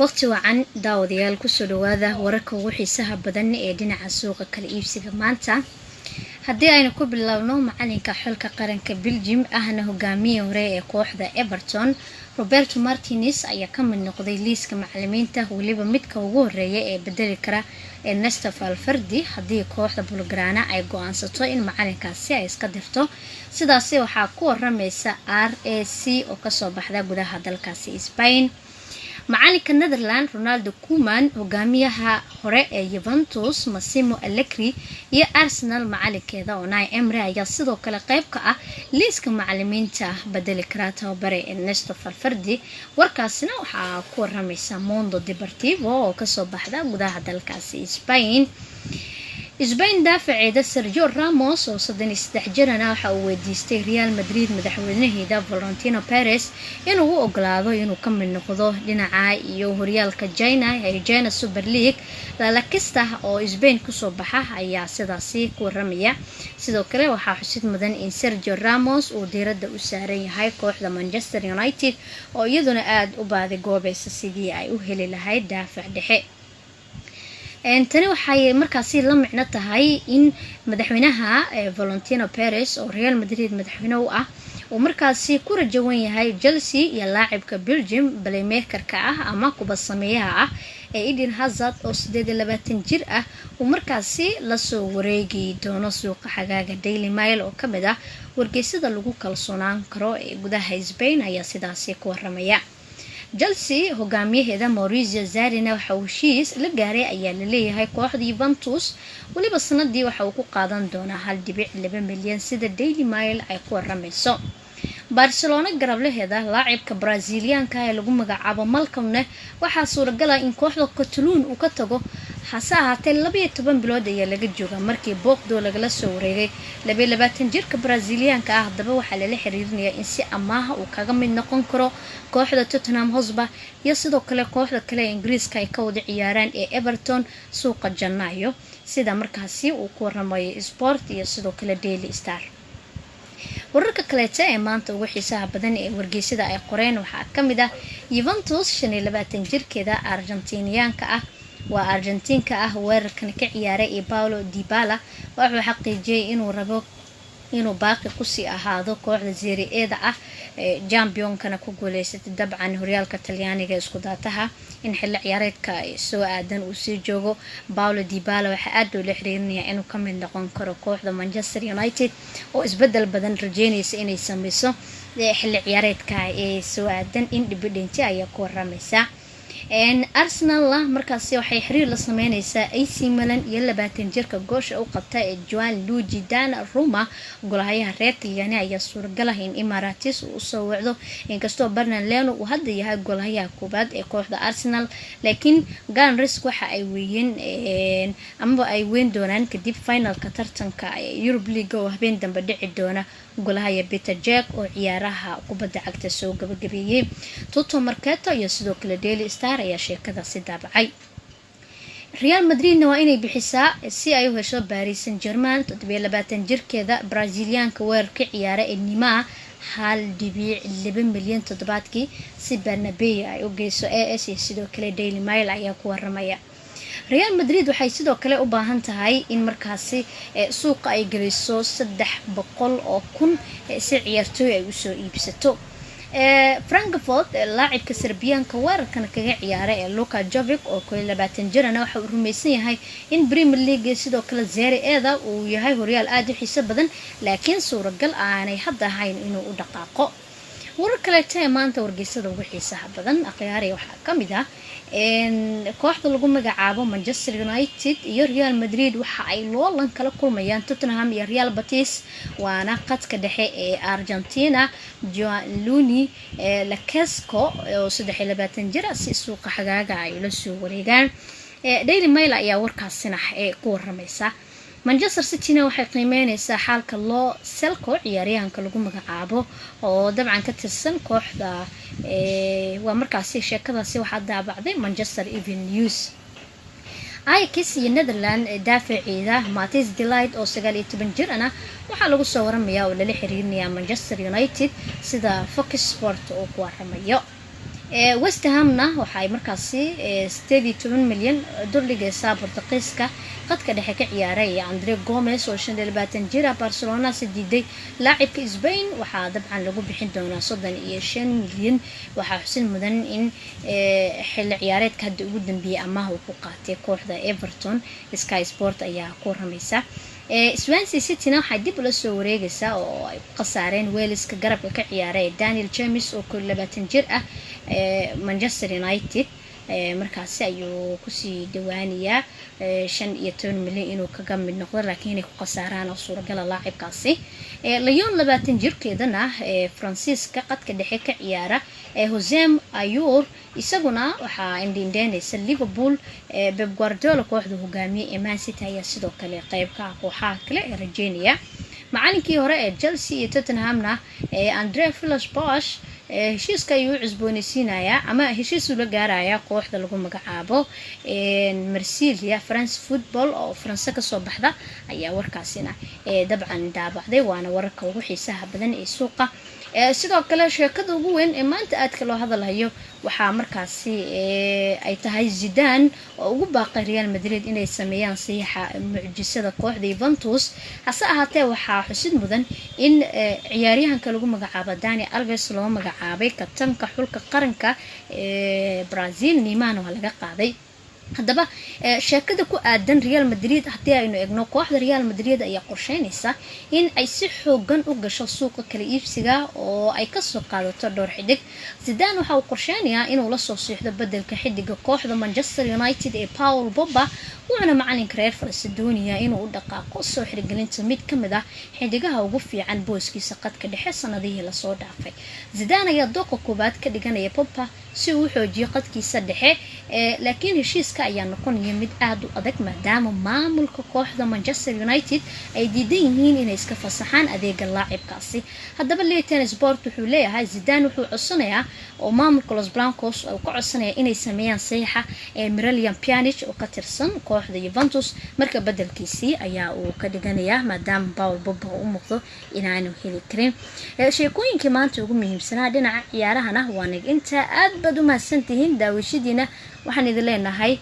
waqti wacan daawadayaal ku soo dhawaada wararka ugu xiisaha badan ee dhinaca suuqa kala iibsiga maanta. haddii aynu ku bilowno macalinka xulka qaranka Belgium ahna hogaamiye hore ee kooxda Everton Roberto Martinez ayaa ka mid noqday liiska macallimiinta waliba midka ugu horeeya ee bedeli kara Ernesto Valverde haddii kooxda Blaugrana ay go'aansato in macalinkaasi ay iska dirto. sidaas waxaa ku waramaysa RAC oo ka soo baxda gudaha dalkaasi Spain. macalinka Netherlands Ronald Koeman hogaamiyaha hore ee Juventus Massimo Allegri iyo Arsenal macalinkeeda Unai Emery ayaa sidoo kale qayb ka ah liiska macallimiinta bedeli kara tababare Ernesto Valverde. warkaasina waxaa ku waramaysa Mundo Deportivo oo ka soo baxda gudaha dalkaasi Spain. daafaceeda Sergio Ramos oo 33 jirana waxa uu weydiistay Real Madrid madaxweynaheeda Florentino Perez inuu u ogolaado inuu ka mid noqdo dhinaca iyo horyaalka China Super League. Lalakista oo Spain ku soo baxa ayaa sidaasi ku waramaya. sidoo kale waxaa xusid mudan in Sergio Ramos uu diiradda u saaran yahay kooxda Manchester United oo iyaduna aad u baadi goobaysa sidii ay u heli lahayd daafac dhexe. tani waxay markaasi la micno tahay in madaxweynaha Florentino Perez oo Real Madrid madaxweyne u ah oo markaasi ku rajawan yahay Chelsea iyo laacibka Belgium playmaker-ka ah ama kuba sameeyaha ah ee Eden Hazard oo 28 jir ah oo markaasi la soo wareegi doono suuqa xagaaga. Daily Mail oo kamid ah wargeysada lagu kalsoonaan karo ee gudaha Spain ayaa sidaasi ku waramaya. Chelsea hogaamiyaheeda Maurizio Sarri waxa uu heshiis la gaaray ayaa la leeyahay kooxda Juventus waliba sanadii waxa uu ku qaadan doonaa 1.2 milyan sida Daily Mail ay ku waramayso. Barcelona garablaheeda laacibka Brazilianka ee lagu magacaabo Malcom waxaa suuragal ah in kooxda Catalunya uu ka tago hase ahaatee 12 bilood ayaa laga joogaa markii booqdo lagala soo wareegay 22 jirka Brazilianka ah. haddaba waxaa lala xiriirinayaa in si amaaha uu kaga mid noqon karo kooxda Tottenham Hotspur iyo sidoo kale kooxda kale ee Ingiriiska ay ka wada ciyaaraan ee Everton suuqa Janaayo sida markaasi uu ku waramayo Sport iyo sidoo kale Daily Star. wararka kale ee maanta ugu xiisaha badan ee wargeysada ay qoreen waxaa kamid ah Juventus 25 jirkeeda Argentinianka ah waa Argentinka ah weerarkan ka ciyaaray ee Paulo Dybala wuxuu xaqiijiyay inuu rabo inuu baaqi ku sii ahaado kooxda Serie A ah championkana ku guuleysatay dabcan horyaalka Talyaaniga isku daataha in xilli ciyaareedka soo aadan uu sii joogo. Paulo Dybala waxa aad loo xiriirinayaa inuu ka mid noqon karo kooxda Manchester United oo isbedel badan rajeynaysa inay sameyso xilli ciyaareedka ee soo aadan. in dhibidhinti ayaa ku waramaysa Arsenal markaasi waxay xiriir la sameynaysaa AC Milan iyo 20 jirka goosha u qabta ee Gianluigi Donnarumma golahayaha reer Talyaani ayaa suuragal ah in Emirates uu soo wacdo inkastoo Bernardo uu hadda yahay golahayaha koobaad ee kooxda Arsenal laakiin Gunners waxa ay weyn doonaan kadib finalka tartanka Europe League oo habeen dambe dhici doona golahaya Peter Cech oo ciyaaraha kubadda cagta soo gabagabeeyay. Toto Mercato iyo sidoo kale Daily Star ayaa sheekadaasi daabacay. Real Madrid waa inay bixisaa si ay u hesho Paris Saint-Germain 27 jirkeeda Brazilianka weerarka ciyaara ee Neymar 1.2 milyan toddobaadkii si Bernabeu ay u geyso AS iyo sidoo kale Daily Mail ayaa ku waramaya. Real Madrid waxay sidoo kale u baahan tahay in markaasi suuqa ay geliso 300 oo kun si ciyaartooy ay u soo iibsato. Frankfurt laacibka Serbianka weerarkan kaga ciyaaray ee Luka Jovic oo 22 jirana waxa uu rumaysan yahay in Premier League sidoo kale Serie A uu yahay horyaal aad u xiiso badan laakiin suuragal aanay hadda ahayn inuu u dhaqaaqo. warar kale ee maanta wargeysada ugu xiisaha badan akhyaari waxaa kamid ah kooxda lagu magacaabo Manchester United iyo Real Madrid waxa ay loolan kala kulmayaan Tottenham iyo Real Betis waana qadka dhexe ee Argentina Gianluigi Lacasco oo 23 jir si suuqa xagaaga ay la soo wareegaan. Daily Mail ayaa warkaasina ku waramaysa. Manchester City waxay qiimeynaysaa xaalka loo selko ciyaaryahanka lagu magacaabo oo dabcan ka tirsan kooxda waa markaasi sheekadaasi waxa daabacday Manchester Evening News. Ajax iyo Netherlands daafaceeda Matthias de Ligt oo 19 jir ah waxa lagu soo waramayaa oo lala xiriirinayaa Manchester United sida Fox Sport oo ku waramayo. West Hamna waxay markaasi 18 milyan dhigaysaa Portugiiska qadka dhexe ka ciyaaray Andre Gomes oo 25 jir ah Barcelona sidiiday laacibka Spain waxaa dabcan lagu bixin doonaa 35 milyan waxaa xusin mudan in xilli ciyaareedka hadda ugu dambeeyay amaah uu ku qaatay kooxda Everton. Sky Sport ayaa ku ramaysa Swansea City waxay dib ula soo wareegaysaa oo ay qasaareen Waleska garabka ka ciyaaray Daniel James oo 22 jir ah Manchester United markaasi ayuu ku sii dhawaanayaa 15 milyan inuu kaga mid noqdo laakiin ay ku qasaaraan oo suuragal laacibkaasi Lyon 20 jirkeedana Francisca qadka dhexe ka ciyaara Jose Ayour isaguna waxa indindeynaysa Liverpool Pep Guardiola kooxda hogaamiyay Man City ayaa sidoo kale qayb ka ah kooxaha kale ee rajeynaya macallinkii hore ee Chelsea iyo Tottenhamna Andre Villas-Boas heshiiska ayuu cusboonaysiinayaa ama heshiis uu la gaarayaa kooxda lagu magacaabo Marseille France Football oo Faransa ka soo baxda ayaa warkaasina dabcan daabacday waana wararka ugu xiisaha badan ee suuqa sidoo kale sheekada ugu weyn ee maanta aad ka loo hadalayo waxaa markaasi ay tahay Zidane oo ugu baaqay Real Madrid inay sameeyaan saxiixa mucjisada kooxda Juventus hase ahaatee waxaa xusid mudan in ciyaaryahanka lagu magacaabo Dani Alves loo magacaabay kabtanka xulka qaranka Brazil Neymar oo laga qaaday haddaba sheekada ku aadan Real Madrid hadii aynu eegno kooxda Real Madrid ayaa qorsheynaysa in ay si xoogan u gasho suuqa kala iibsiga oo ay ka soo qaadato dhowr xidig Zidane waxa uu qorsheynayaa inuu la soo siixdo bedelka xidiga kooxda Manchester United ee Paul Pogba wuxuuna macalinka reer Faransa doonayaa inuu u dhaqaaqo soo xirigelinta mid ka mid ah xidigaha ugu fiican booskiisa qadka dhexe sanadihii la soo dhaafay Zidane ayaa dooqa koobaad ka dhiganaya Pogba si uu xoojiyo qadkiisa dhexe laakiin heshiiska ayaa noqonaya mid aad u adag maadaama maamulka kooxda Manchester United ay diidan yihiin inay iska fasaxaan adeega laacibkaasi haddaba Leighton Sport wuxuu leeyahay Zidane wuxuu codsanayaa oo maamulka Los Blancos uu ka codsanaya inay sameeyaan saxiixa Miralem Pjanic oo ka tirsan kooxda Juventus marka bedelkiisii ayaa uu ka dhiganayaa maadaama Paul Pogba uu muuqdo inaanu heli karin sheekooyinkii maanta ugu muhiimsanaa dhinaca ciyaarahana waa inta aad baad u mahadsantihiin daawashadiina waxaan idin leenahay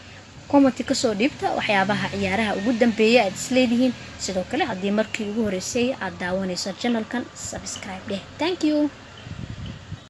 comment ka soo dhiibta waxyaabaha ciyaaraha ugu dambeeyay aad isleedihiin sidoo kale hadii markii ugu horeysay aad daawanayso channelkan subscribe thank you